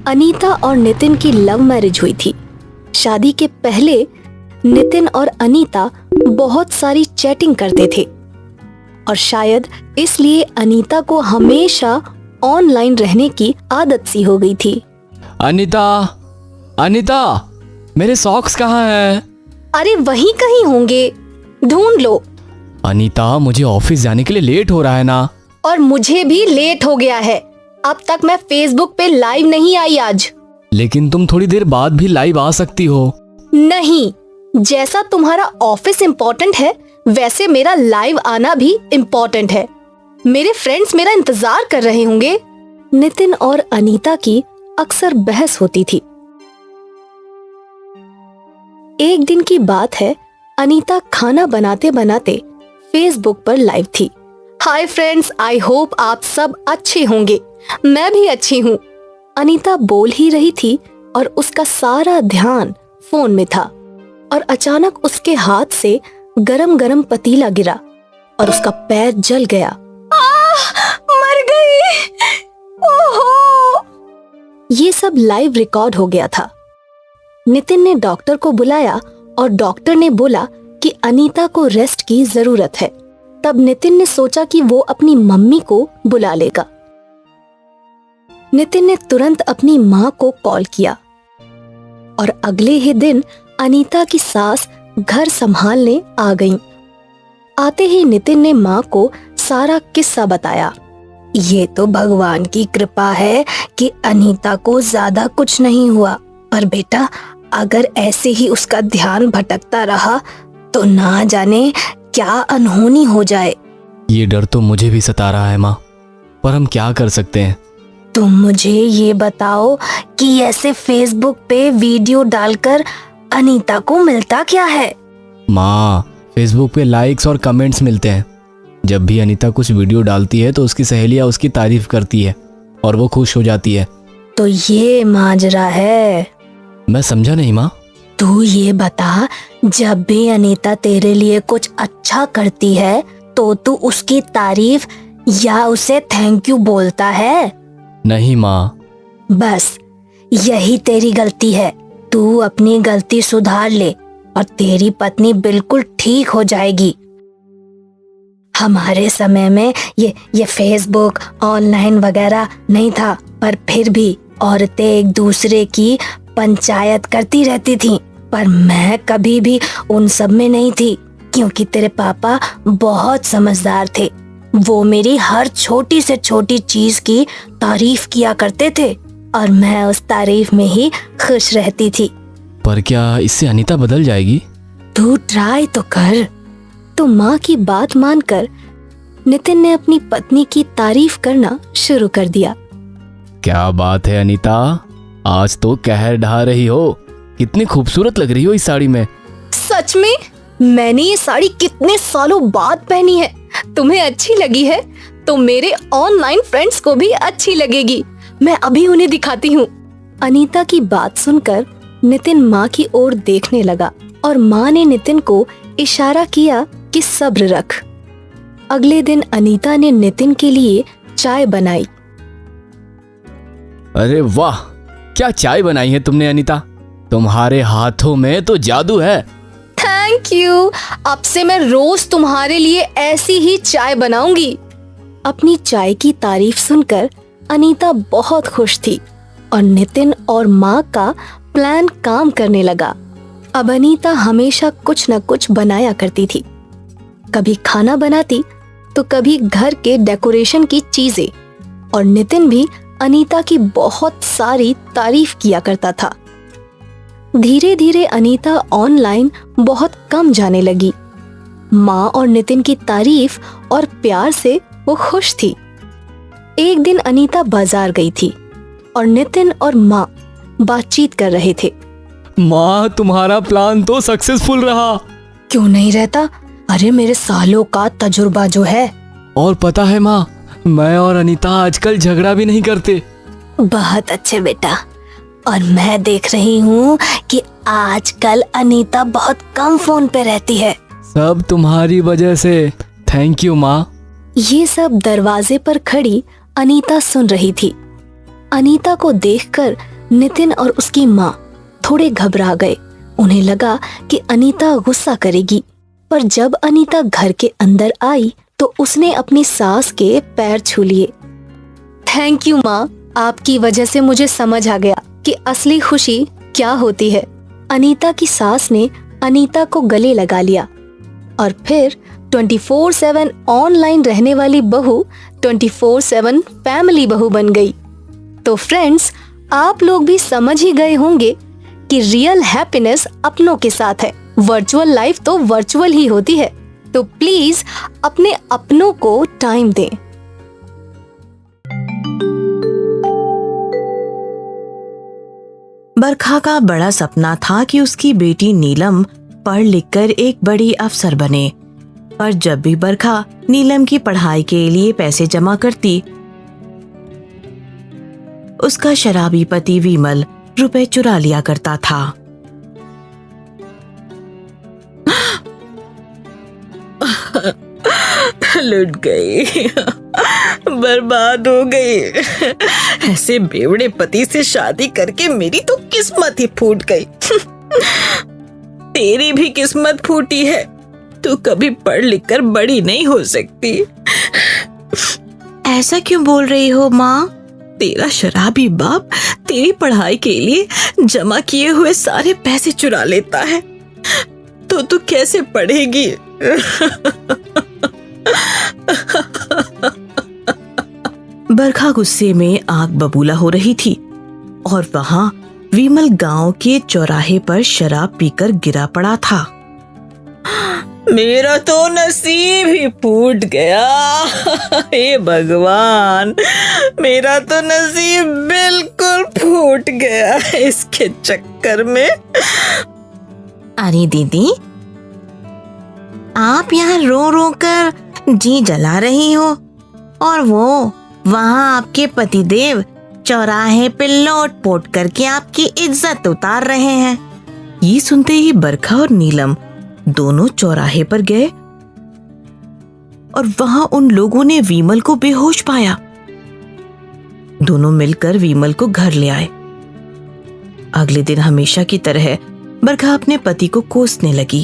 अनीता और नितिन की love marriage हुई थी। शादी के पहले नितिन और अनीता बहुत सारी चैटिंग करते थे और शायद इसलिए अनीता को हमेशा ऑनलाइन रहने की आदत सी हो गई थी। अनीता, अनीता, मेरे सॉक्स कहाँ हैं? अरे वहीं कहीं होंगे, ढूंढ लो। अनीता, मुझे ऑफिस जाने के लिए लेट हो रहा है ना। और मुझे भी लेट हो गया है। अब तक मैं फेसबुक पे लाइव नहीं आई आज। लेकिन तुम थोड़ी देर बाद भी लाइव आ सकती हो। नहीं, जैसा तुम्हारा ऑफिस इम्पोर्टेंट है वैसे मेरा लाइव आना भी इम्पोर्टेंट है। मेरे फ्रेंड्स मेरा इंतजार कर रहे होंगे। नितिन और अनीता की अक्सर बहस होती थी। एक दिन की बात है, अनीता खाना बनाते बनाते फेसबुक पर लाइव थी। हाय फ्रेंड्स, आई होप आप सब अच्छे होंगे। मैं भी अच्छी हूँ। अनीता बोल ही रही थी और उसका सारा ध्यान फोन में था और अचानक उसके हाथ से गरम गरम पतीला गिरा और उसका पैर जल गया। मर गई। ओहो! ये सब लाइव रिकॉर्ड हो गया था। नितिन ने डॉक्टर को बुलाया और डॉक्टर ने बोला कि अनीता को रेस्ट की जरूरत है। तब नितिन ने सोचा कि वो अपनी मम्मी को बुला लेगा। नितिन ने तुरंत अपनी माँ को कॉल किया और अगले ही दिन अनीता की सास घर संभालने आ गईं। आते ही नितिन ने माँ को सारा किस्सा बताया। ये तो भगवान की कृपा है कि अनीता को ज्यादा कुछ नहीं हुआ, पर बेटा अगर ऐसे ही उसका ध्यान भटकता रहा तो ना जाने क्या अनहोनी हो जाए। ये डर तो मुझे भी सता रहा है माँ, पर हम क्या कर सकते हैं? तुम मुझे ये बताओ कि ऐसे फेसबुक पे वीडियो डालकर अनीता को मिलता क्या है? माँ, फेसबुक पे लाइक्स और कमेंट्स मिलते हैं। जब भी अनीता कुछ वीडियो डालती है तो उसकी सहेलियाँ उसकी तारीफ करती है और वो खुश हो जाती है। तो ये माजरा है। मैं समझा नहीं माँ। तू ये बता, जब भी अनीता तेरे लिए कुछ अच्छा करती है तो तू उसकी तारीफ या उसे थैंक यू बोलता है? नहीं माँ। बस यही तेरी गलती है। तू अपनी गलती सुधार ले और तेरी पत्नी बिल्कुल ठीक हो जाएगी। हमारे समय में ये फेसबुक ऑनलाइन वगैरह नहीं था, पर फिर भी औरतें एक दूसरे की पंचायत करती रहती थीं। पर मैं कभी भी उन सब में नहीं थी, क्योंकि तेरे पापा बहुत समझदार थे। वो मेरी हर छोटी से छोटी चीज की तारीफ किया करते थे और मैं उस तारीफ में ही खुश रहती थी। पर क्या इससे अनीता बदल जाएगी? तू ट्राई तो कर। तो माँ की बात मानकर नितिन ने अपनी पत्नी की तारीफ करना शुरू कर दिया। क्या बात है अनीता, आज तो कहर ढा रही हो। कितनी खूबसूरत लग रही हो इस साड़ी में। सच में? मैंने ये साड़ी कितने सालों बाद पहनी है। तुम्हें अच्छी लगी है तो मेरे ऑनलाइन फ्रेंड्स को भी अच्छी लगेगी। मैं अभी उन्हें दिखाती हूँ। अनीता की बात सुनकर नितिन माँ की ओर देखने लगा और माँ ने नितिन को इशारा किया कि सब्र रख। अगले दिन अनीता ने नितिन के लिए चाय बनाई। अरे वाह, क्या चाय बनाई है तुमने अनीता। तुम्हारे हाथों में तो जादू है। Thank you. अब से मैं रोज तुम्हारे लिए ऐसी ही चाय बनाऊंगी। अपनी चाय की तारीफ सुनकर अनीता बहुत खुश थी और नितिन और माँ का प्लान काम करने लगा। अब अनीता हमेशा कुछ न कुछ बनाया करती थी। कभी खाना बनाती तो कभी घर के डेकोरेशन की चीजें, और नितिन भी अनीता की बहुत सारी तारीफ किया करता था। धीरे धीरे अनीता ऑनलाइन बहुत कम जाने लगी। माँ और नितिन की तारीफ और प्यार से वो खुश थी। एक दिन अनीता बाजार गई थी और नितिन और माँ बातचीत कर रहे थे। माँ, तुम्हारा प्लान तो सक्सेसफुल रहा। क्यों नहीं रहता? अरे मेरे सालों का तजुर्बा जो है। और पता है माँ, मैं और अनीता आजकल झगड़ा भी नहीं करते। बहुत अच्छे बेटा। और मैं देख रही हूँ कि आजकल अनीता बहुत कम फोन पे रहती है। सब तुम्हारी वजह से। थैंक यू माँ। ये सब दरवाजे पर खड़ी अनीता सुन रही थी। अनीता को देखकर नितिन और उसकी माँ थोड़े घबरा गए। उन्हें लगा कि अनीता गुस्सा करेगी, पर जब अनीता घर के अंदर आई तो उसने अपनी सास के पैर छू लिए। थैंक यू माँ, आपकी वजह से मुझे समझ आ गया कि असली खुशी क्या होती है। अनीता की सास ने अनीता को गले लगा लिया और फिर 24/7 ऑनलाइन रहने वाली बहू 24/7 फैमिली बहू बन गई। तो फ्रेंड्स, आप लोग भी समझ ही गए होंगे कि रियल हैप्पीनेस अपनों के साथ है। वर्चुअल लाइफ तो वर्चुअल ही होती है, तो प्लीज अपने अपनों को टाइम दें। बरखा का बड़ा सपना था कि उसकी बेटी नीलम पढ़ लिखकर एक बड़ी अफसर बने, पर जब भी बरखा नीलम की पढ़ाई के लिए पैसे जमा करती, उसका शराबी पति विमल रुपए चुरा लिया करता था। लुट गई, बर्बाद हो गई। ऐसे बेवड़े पति से शादी करके मेरी तो किस्मत ही फूट गई। तेरी भी किस्मत फूटी है, तू कभी पढ़ लिख कर बड़ी नहीं हो सकती। ऐसा क्यों बोल रही हो माँ? तेरा शराबी बाप तेरी पढ़ाई के लिए जमा किए हुए सारे पैसे चुरा लेता है, तो तू कैसे पढ़ेगी? बरखा गुस्से में आग बबूला हो रही थी और वहां विमल गांव के चौराहे पर शराब पीकर गिरा पड़ा था। मेरा तो नसीब ही फूट गया। हे भगवान, मेरा तो नसीब बिल्कुल फूट गया इसके चक्कर में। अरे दीदी, आप यहाँ रो रो कर जी जला रही हो और वो वहाँ आपके पतिदेव चौराहे पे लोट पोट करके आपकी इज्जत उतार रहे हैं। ये सुनते ही बरखा और नीलम दोनों चौराहे पर गए और वहां उन लोगों ने विमल को बेहोश पाया। दोनों मिलकर विमल को घर ले आए। अगले दिन हमेशा की तरह बरखा अपने पति को कोसने लगी।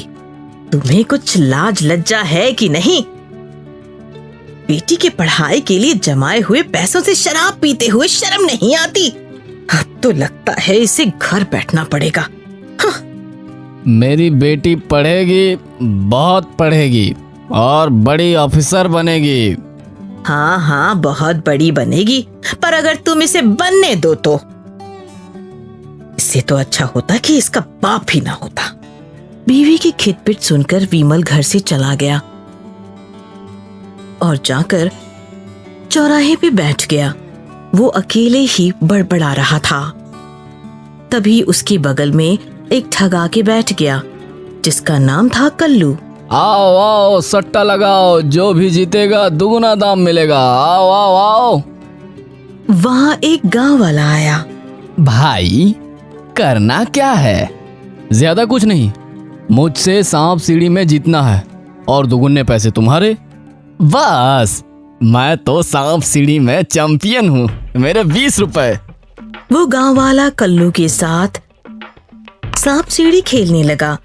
तुम्हें कुछ लाज लज्जा है कि नहीं? बेटी के पढ़ाई के लिए जमाए हुए पैसों से शराब पीते हुए शर्म नहीं आती? अब तो लगता है इसे घर बैठना पड़ेगा। मेरी बेटी पढ़ेगी, बहुत पढ़ेगी और बड़ी ऑफिसर बनेगी। हाँ हाँ, बहुत बड़ी बनेगी, पर अगर तुम इसे बनने दो तो इससे तो अच्छा होता कि इसका बाप ही ना होता। बीवी की खिटपिट सुनकर विमल घर से चला गया और जाकर चौराहे पे बैठ गया। वो अकेले ही बड़बड़ा रहा था। तभी उसके बगल में एक ठगा के बैठ गया जिसका नाम था कल्लू। आओ आओ, सट्टा लगाओ, जो भी जीतेगा दुगुना दाम मिलेगा। आओ आओ आओ। वहां एक गांव वाला आया। भाई, करना क्या है? ज्यादा कुछ नहीं, मुझसे सांप सीढ़ी में जीतना है और दुगुने पैसे तुम्हारे। बस, मैं तो सांप सीढ़ी में चैंपियन हूँ, मेरे 20 रुपए। वो गांव वाला कल्लू के साथ सांप सीढ़ी खेलने लगा।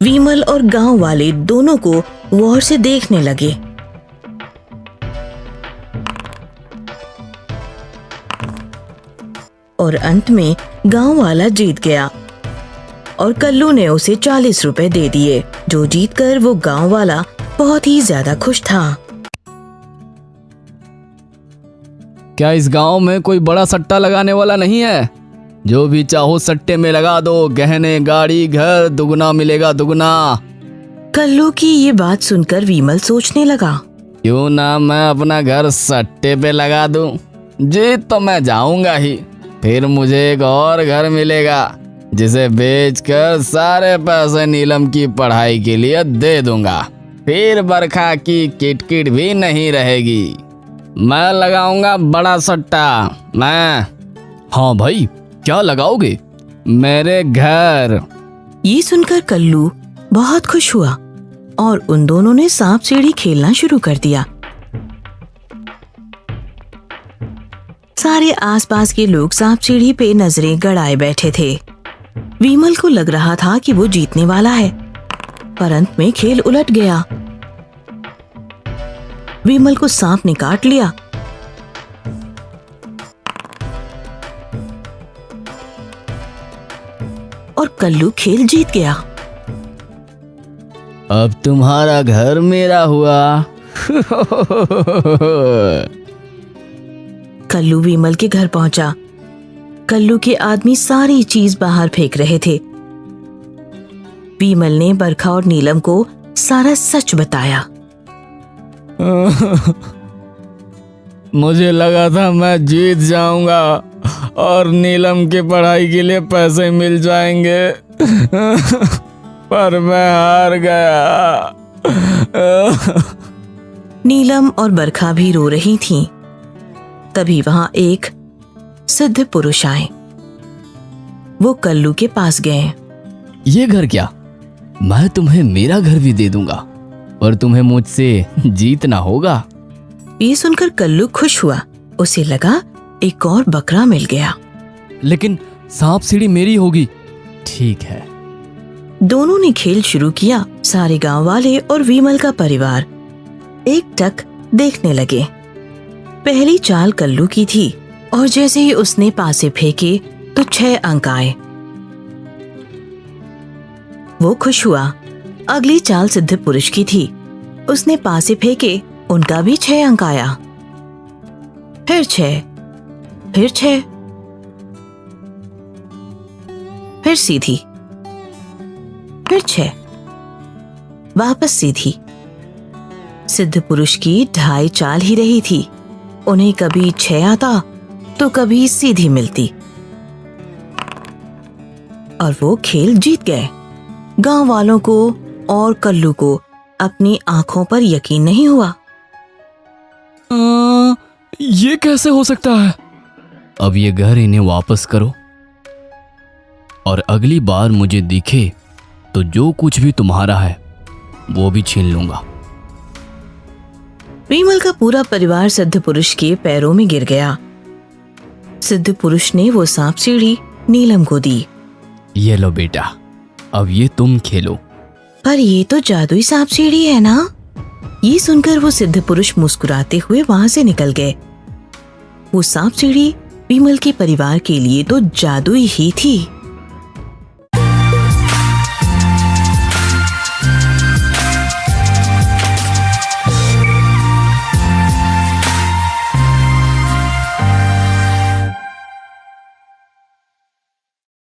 विमल और गांव वाले दोनों को गौर से देखने लगे। और अंत में गांव वाला जीत गया और कल्लू ने उसे 40 रुपए दे दिए, जो जीतकर वो गांव वाला बहुत ही ज्यादा खुश था। क्या इस गांव में कोई बड़ा सट्टा लगाने वाला नहीं है? जो भी चाहो सट्टे में लगा दो, गहने, गाड़ी, घर, दुगना मिलेगा दुगना। कल्लू की ये बात सुनकर विमल सोचने लगा, क्यों ना मैं अपना घर सट्टे पे लगा दूं? जीत तो मैं जाऊंगा ही, फिर मुझे एक और घर मिलेगा जिसे बेचकर सारे पैसे नीलम की पढ़ाई के लिए दे दूंगा। फिर बरखा की किटकिट भी नहीं रहेगी। मैं लगाऊंगा बड़ा सट्टा, मैं। हाँ भाई, क्या लगाओगे? मेरे घर। ये सुनकर कल्लू बहुत खुश हुआ और उन दोनों ने सांप सीढ़ी खेलना शुरू कर दिया। सारे आसपास के लोग सांप सीढ़ी पे नजरें गड़ाए बैठे थे। विमल को लग रहा था कि वो जीतने वाला है, पर अंत में खेल उलट गया। विमल को सांप ने काट लिया। और कल्लू खेल जीत गया। अब तुम्हारा घर मेरा हुआ। कल्लू विमल के घर पहुंचा। कल्लू के आदमी सारी चीज बाहर फेंक रहे थे। विमल ने बरखा और नीलम को सारा सच बताया। मुझे लगा था मैं जीत जाऊंगा और नीलम की पढ़ाई के लिए पैसे मिल जाएंगे, पर मैं हार गया। नीलम और बरखा भी रो रही थीं। तभी वहां एक सिद्ध पुरुष आए। वो कल्लू के पास गए। ये घर क्या? मैं तुम्हें मेरा घर भी दे दूंगा, पर तुम्हें मुझसे जीतना होगा। ये सुनकर कल्लू खुश हुआ। उसे लगा एक और बकरा मिल गया। लेकिन सांप सीढ़ी मेरी होगी। ठीक है। दोनों ने खेल शुरू किया। सारे गांव वाले और विमल का परिवार एकटक देखने लगे। पहली चाल कल्लू की थी और जैसे ही उसने पासे फेंके तो 6 अंक आए। वो खुश हुआ। अगली चाल सिद्ध पुरुष की थी। उसने पासे फेंके, उनका भी 6 अंक आया। फिर 6, फिर 6, फिर सीधी, फिर 6, वापस सीधी। सिद्ध पुरुष की 2.5 चाल ही रही थी। उन्हें कभी 6 आता तो कभी सीधी मिलती और वो खेल जीत गए। गांव वालों को और कल्लू को अपनी आंखों पर यकीन नहीं हुआ। ये कैसे हो सकता है? अब ये घर इन्हें वापस करो और अगली बार मुझे दिखे तो जो कुछ भी तुम्हारा है वो भी छीन लूंगा। विमल का पूरा परिवार सिद्ध पुरुष के पैरों में गिर गया। सिद्ध पुरुष ने वो सांप सीढ़ी नीलम को दी। ये लो बेटा, अब ये तुम खेलो। पर ये तो जादुई सांप सीढ़ी है ना? ये सुनकर वो सिद्ध पुरुष मुस्कुराते हुए वहां से निकल गए। वो सांप सीढ़ी विमल के परिवार के लिए तो जादुई ही थी।